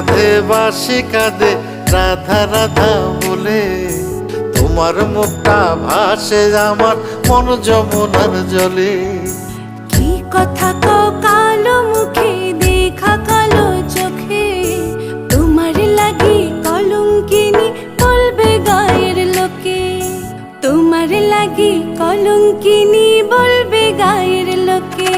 কাঁধে বাঁশি কাঁধে রাধা রাধা বলে, তোমার মুখটা ভাসে আমার মন যমুনার জলে। কি কথা কও কালো মুখে দেখা কালো চোখে, তোমার লাগি কলঙ্কিনী বলবে গায়ের লোকে, তোমার লাগি কলঙ্কিনী বলবে গায়ের লোকে।